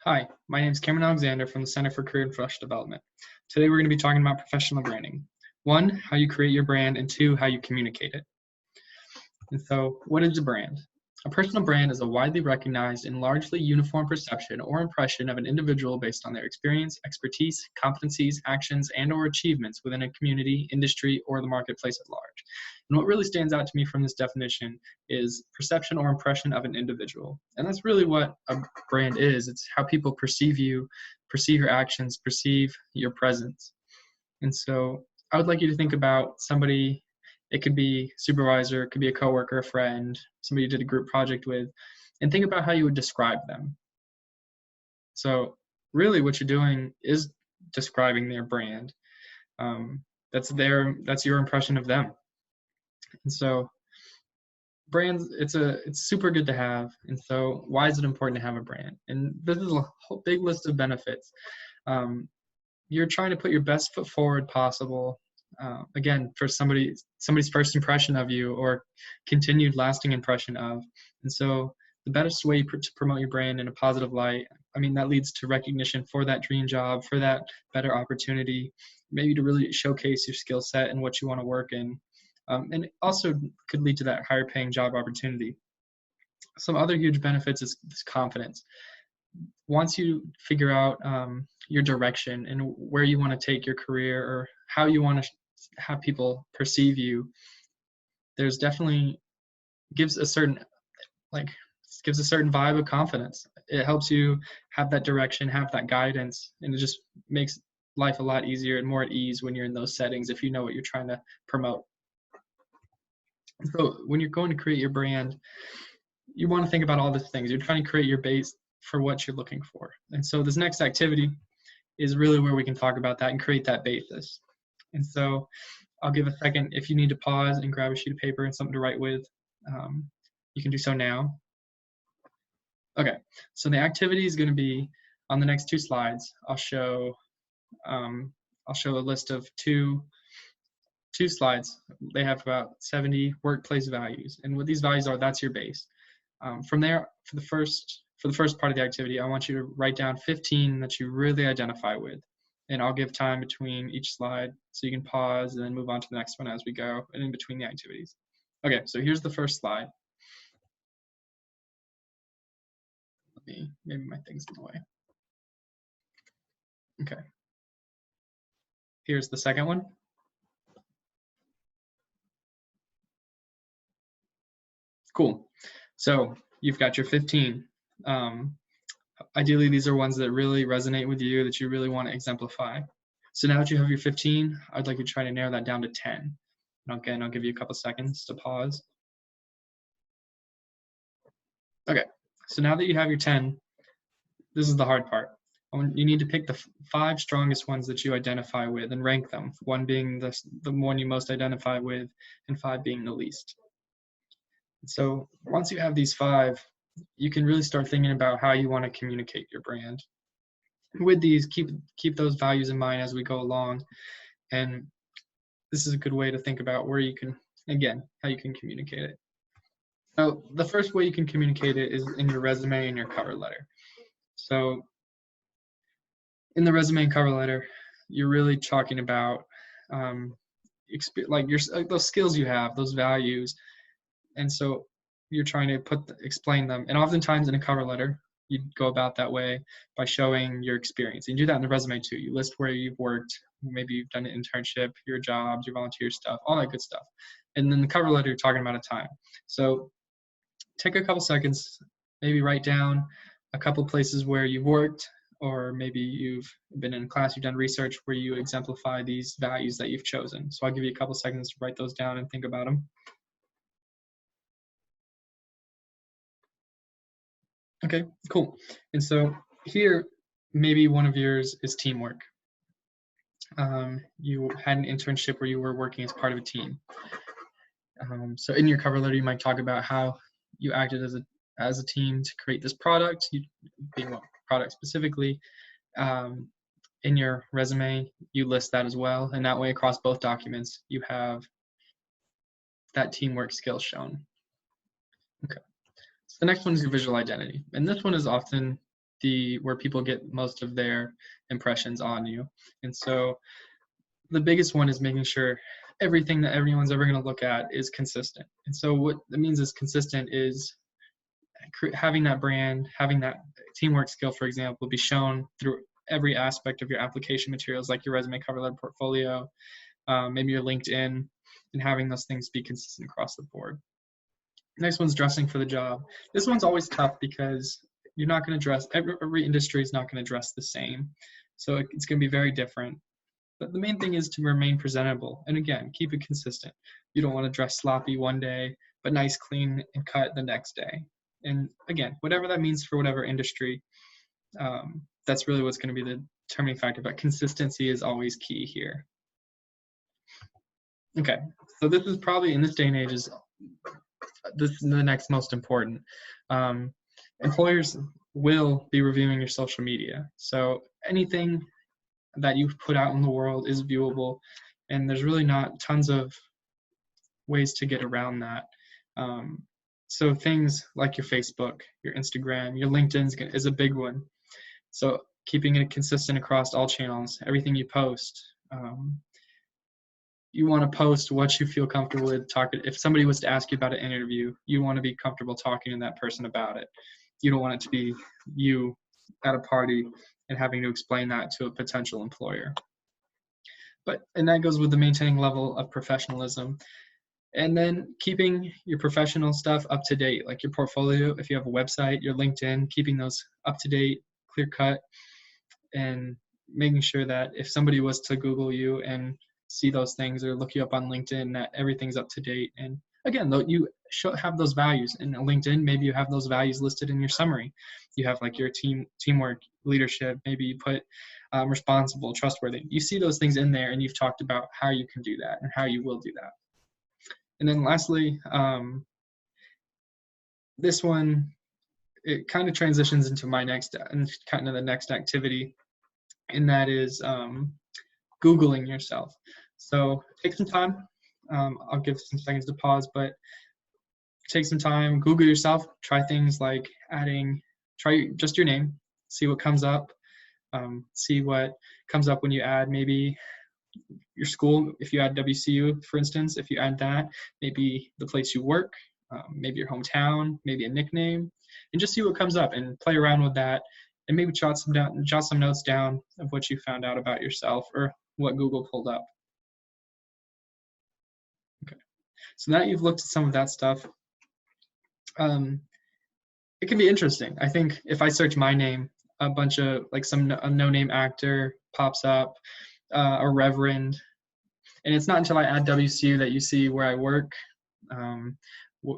Hi, my name is Cameron Alexander from the Center for Career and Professional Development. Today we're going to be talking about professional branding. One, how you create your brand, and two, how you communicate it. And so, what is a brand? A personal brand is a widely recognized and largely uniform perception or impression of an individual based on their experience, expertise, competencies, actions, and/or achievements within a community, industry, or the marketplace at large. And what really stands out to me from this definition is perception or impression of an individual. And that's really what a brand is. It's how people perceive you, perceive your actions, perceive your presence. And so I would like you to think about somebody. It could be supervisor, it could be a coworker, a friend, somebody you did a group project with, and think about how you would describe them. So really what you're doing is describing their brand. That's your impression of them. And so brands, it's super good to have. And so why is it important to have a brand? And this is a whole big list of benefits. You're trying to put your best foot forward possible. Again, for somebody's first impression of you or continued lasting impression of. And so the best way to promote your brand in a positive light, that leads to recognition for that dream job, for that better opportunity, maybe to really showcase your skill set and what you want to work in. And it also could lead to that higher paying job opportunity. Some other huge benefits is confidence. Once you figure out your direction and where you want to take your career or how you want to have people perceive you, there's definitely gives a certain vibe of confidence. It helps you have that direction, have that guidance, and it just makes life a lot easier and more at ease when you're in those settings if you know what you're trying to promote. So when you're going to create your brand, you want to think about all these things. You're trying to create your base for what you're looking for. And so this next activity is really where we can talk about that and create that basis. And so I'll give a second. If you need to pause and grab a sheet of paper and something to write with, you can do so now. Okay, so the activity is going to be on the next two slides. I'll show a list of two slides. They have about 70 workplace values, and what these values are, that's your base. From there, for the first part of the activity, I want you to write down 15 that you really identify with, and I'll give time between each slide so you can pause and then move on to the next one as we go and in between the activities. Okay, so here's the first slide. Maybe my thing's in the way. Okay. Here's the second one. Cool. So you've got your 15. Ideally, these are ones that really resonate with you, that you really want to exemplify. So now that you have your 15, I'd like you to try to narrow that down to 10. And again, I'll give you a couple seconds to pause. Okay, so now that you have your 10, this is the hard part. You need to pick the 5 strongest ones that you identify with and rank them, 1 being the one you most identify with and 5 being the least. So once you have these 5, you can really start thinking about how you want to communicate your brand. With these, keep those values in mind as we go along. And this is a good way to think about where you can, again, how you can communicate it. So the first way you can communicate it is in your resume and your cover letter. So in the resume and cover letter, you're really talking about those skills you have, those values. And so you're trying to explain them. And oftentimes in a cover letter, you go about that way by showing your experience. You do that in the resume too. You list where you've worked, maybe you've done an internship, your jobs, your volunteer stuff, all that good stuff. And then the cover letter, you're talking about a time. So take a couple seconds, maybe write down a couple places where you've worked, or maybe you've been in class, you've done research where you exemplify these values that you've chosen. So I'll give you a couple seconds to write those down and think about them. Okay, cool. And so here, maybe one of yours is teamwork. You had an internship where you were working as part of a team. So in your cover letter, you might talk about how you acted as a team to create this product, being what product specifically. In your resume, you list that as well. And that way, across both documents, you have that teamwork skill shown. Okay. So the next one is your visual identity. And this one is often where people get most of their impressions on you. And so the biggest one is making sure everything that everyone's ever going to look at is consistent. And so what that means is consistent is having that brand, having that teamwork skill, for example, be shown through every aspect of your application materials, like your resume, cover letter, portfolio, maybe your LinkedIn, and having those things be consistent across the board. Next one's dressing for the job. This one's always tough because you're not going to dress, every industry is not going to dress the same. So it's going to be very different. But the main thing is to remain presentable. And again, keep it consistent. You don't want to dress sloppy one day, but nice, clean, and cut the next day. And again, whatever that means for whatever industry, that's really what's going to be the determining factor. But consistency is always key here. Okay, so this is probably, in this day and age, this is the next most important. Employers will be reviewing your social media. So anything that you put out in the world is viewable, and there's really not tons of ways to get around that. So things like your Facebook, your Instagram, your LinkedIn is a big one. So keeping it consistent across all channels, everything you post. You want to post what you feel comfortable with talking. If somebody was to ask you about an interview, you want to be comfortable talking to that person about it. You don't want it to be you at a party and having to explain that to a potential employer. And that goes with the maintaining level of professionalism. And then keeping your professional stuff up to date, like your portfolio, if you have a website, your LinkedIn, keeping those up to date, clear cut, and making sure that if somebody was to Google you and see those things or look you up on LinkedIn, that everything's up to date. And again, though, you should have those values in LinkedIn. Maybe you have those values listed in your summary. You have like your teamwork, leadership. Maybe you put responsible, trustworthy. You see those things in there, and you've talked about how you can do that and how you will do that. And then lastly, this one, it kind of transitions into my next and kind of the next activity, and that is Googling yourself. So take some time. I'll give some seconds to pause, but take some time, Google yourself, try things like try just your name, see what comes up, see what comes up when you add maybe your school. If you add WCU, for instance, if you add that, maybe the place you work, maybe your hometown, maybe a nickname, and just see what comes up and play around with that, and maybe jot some notes down of what you found out about yourself or what Google pulled up. Okay, so now you've looked at some of that stuff. It can be interesting. I think if I search my name, a bunch of like a no-name actor pops up, a reverend, and it's not until I add WCU that you see where I work.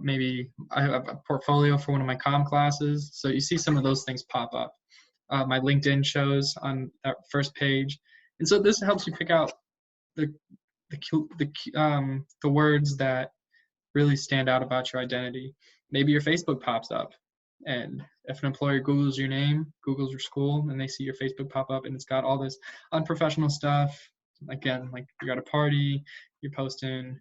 Maybe I have a portfolio for one of my comm classes, so you see some of those things pop up. My LinkedIn shows on that first page, and so this helps you pick out the words that really stand out about your identity. Maybe your Facebook pops up, and if an employer Googles your name, Googles your school, and they see your Facebook pop up, and it's got all this unprofessional stuff. Again, like you're at a party, you're posting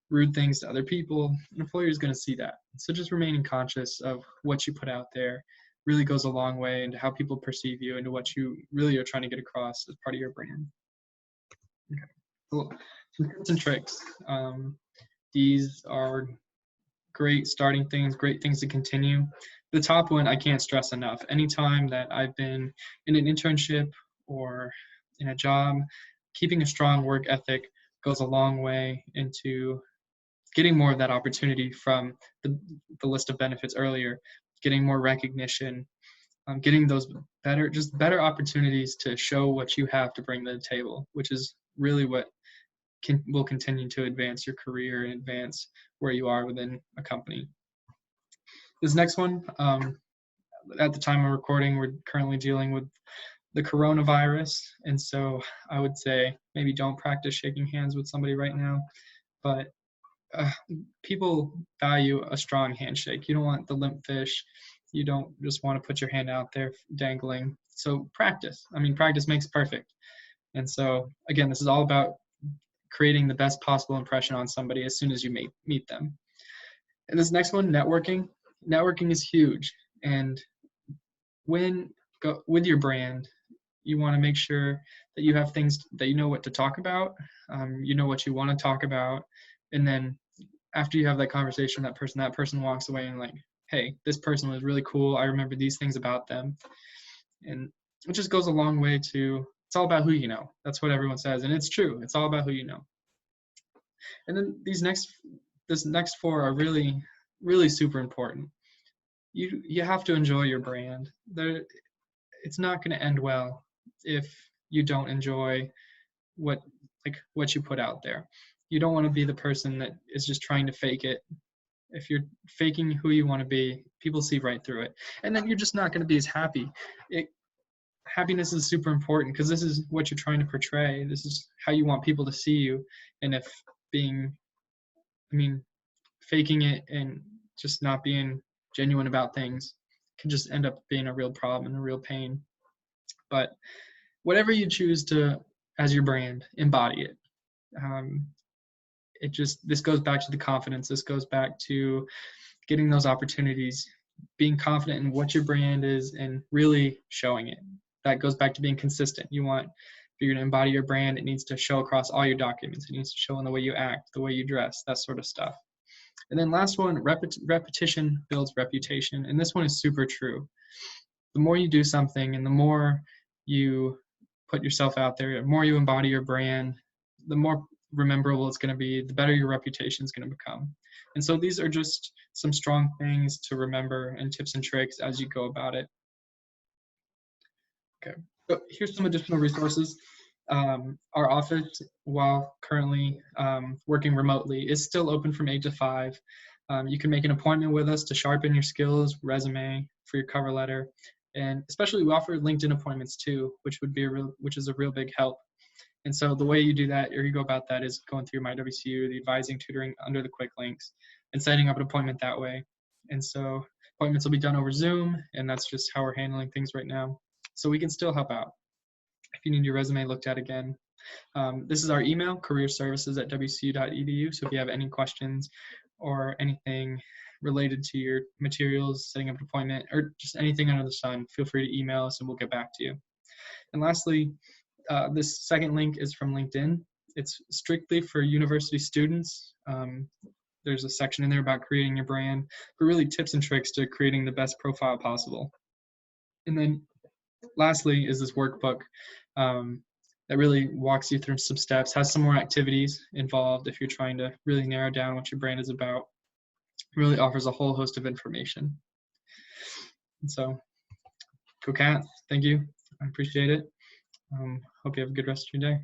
rude things to other people, an employer is going to see that. So just remaining conscious of what you put out there really goes a long way into how people perceive you and to what you really are trying to get across as part of your brand. Okay, so some tips and tricks. These are great starting things, great things to continue. The top one I can't stress enough. Anytime that I've been in an internship or in a job, keeping a strong work ethic goes a long way into getting more of that opportunity from the list of benefits earlier, getting more recognition, getting those better opportunities to show what you have to bring to the table, which is really what will continue to advance your career and advance where you are within a company. This next one, at the time of recording, we're currently dealing with the coronavirus, and so I would say maybe don't practice shaking hands with somebody right now, but people value a strong handshake. You don't want the limp fish. You don't just want to put your hand out there dangling. So practice. I mean, practice makes perfect. And so again, this is all about creating the best possible impression on somebody as soon as you meet them. And this next one, networking. Networking is huge. And when go with your brand. You want to make sure that you have things that you know what to talk about, you know what you want to talk about, and then after you have that conversation, that person walks away and like, hey, this person was really cool. I remember these things about them, and it just goes a long way to. It's all about who you know. That's what everyone says, and it's true. It's all about who you know. And then this next four are really, really super important. You have to enjoy your brand. It's not going to end well if you don't enjoy what you put out there. You don't want to be the person that is just trying to fake it. If you're faking who you want to be, people see right through it, and then you're just not going to be as happy. Happiness is super important because this is what you're trying to portray. This is how you want people to see you, and if being, I mean, faking it and just not being genuine about things can just end up being a real problem and a real pain. But whatever you choose to as your brand, embody it. This goes back to the confidence. This goes back to getting those opportunities, being confident in what your brand is and really showing it. That goes back to being consistent. If you're going to embody your brand, it needs to show across all your documents. It needs to show in the way you act, the way you dress, that sort of stuff. And then last one, repetition builds reputation. And this one is super true. The more you do something and the more you put yourself out there, the more you embody your brand, the more rememberable it's going to be, the better your reputation is going to become. And so these are just some strong things to remember and tips and tricks as you go about it. Okay, so here's some additional resources. Our office, while currently working remotely, is still open from 8 to 5. You can make an appointment with us to sharpen your skills, resume, for your cover letter, and especially we offer LinkedIn appointments too, which is a real big help. And so the way you do that, or you go about that, is going through MyWCU, the advising tutoring under the quick links, and setting up an appointment that way. And so appointments will be done over Zoom, and that's just how we're handling things right now. So we can still help out if you need your resume looked at again. This is our email, careerservices@wcu.edu. So if you have any questions or anything related to your materials, setting up an appointment, or just anything under the sun, feel free to email us and we'll get back to you. And lastly, this second link is from LinkedIn. It's strictly for university students. There's a section in there about creating your brand, but really tips and tricks to creating the best profile possible. And then lastly is this workbook that really walks you through some steps, has some more activities involved if you're trying to really narrow down what your brand is about. It really offers a whole host of information. And so, go Cats, thank you. I appreciate it. Hope you have a good rest of your day.